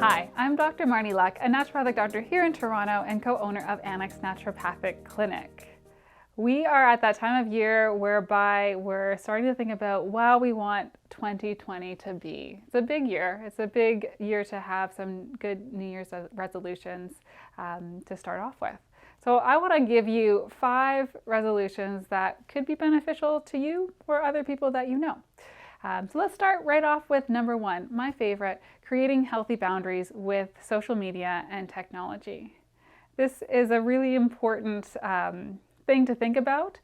Hi, I'm Dr. Marnie Luck, a naturopathic doctor here in Toronto and co-owner of Annex Naturopathic Clinic. We are at that time of year whereby we're starting to think about what we want 2020 to be. It's a big year. It's a big year to have some good New Year's resolutions to start off with. So I want to give you 5 resolutions that could be beneficial to you or other people that you know. So let's start right off with number 1, my favorite, creating healthy boundaries with social media and technology. This is a really important thing to think about.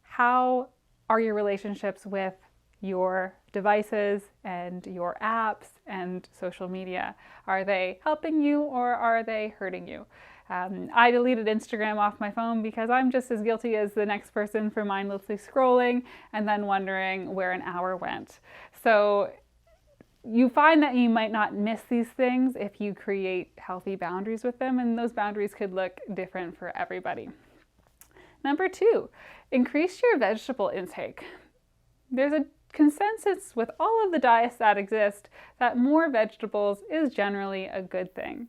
How are your relationships with your devices and your apps and social media? Are they helping you or are they hurting you? I deleted Instagram off my phone because I'm just as guilty as the next person for mindlessly scrolling and then wondering where an hour went. So you find that you might not miss these things if you create healthy boundaries with them, and those boundaries could look different for everybody. Number 2, increase your vegetable intake. There's a consensus with all of the diets that exist that more vegetables is generally a good thing.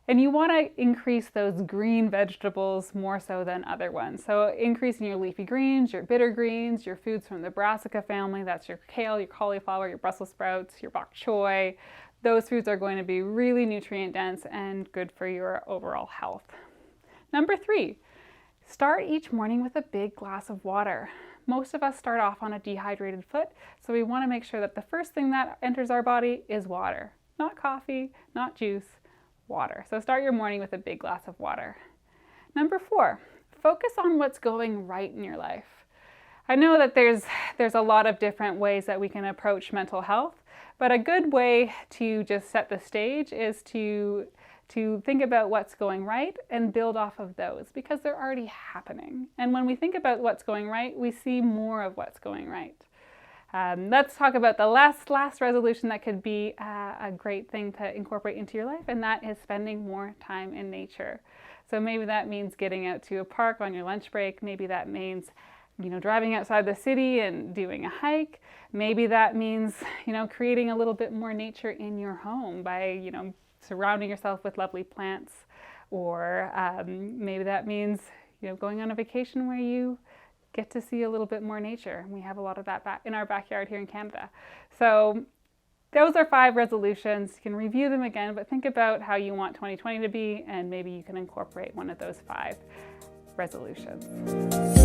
And you want to increase those green vegetables more so than other ones. So increasing your leafy greens, your bitter greens, your foods from the brassica family, that's your kale, your cauliflower, your Brussels sprouts, your bok choy. Those foods are going to be really nutrient dense and good for your overall health. Number 3, start each morning with a big glass of water. Most of us start off on a dehydrated foot, so we want to make sure that the first thing that enters our body is water. Not coffee, not juice, water. So start your morning with a big glass of water. Number 4, focus on what's going right in your life. I know that there's a lot of different ways that we can approach mental health, but a good way to just set the stage is to think about what's going right and build off of those because they're already happening. And when we think about what's going right, we see more of what's going right. Let's talk about the last resolution that could be a great thing to incorporate into your life, and that is spending more time in nature. So maybe that means getting out to a park on your lunch break. Maybe that means driving outside the city and doing a hike. Maybe that means creating a little bit more nature in your home by surrounding yourself with lovely plants, or maybe that means going on a vacation where you get to see a little bit more nature. We have a lot of that in our backyard here in Canada. So those are 5 resolutions. You can review them again, but think about how you want 2020 to be, and maybe you can incorporate one of those 5 resolutions.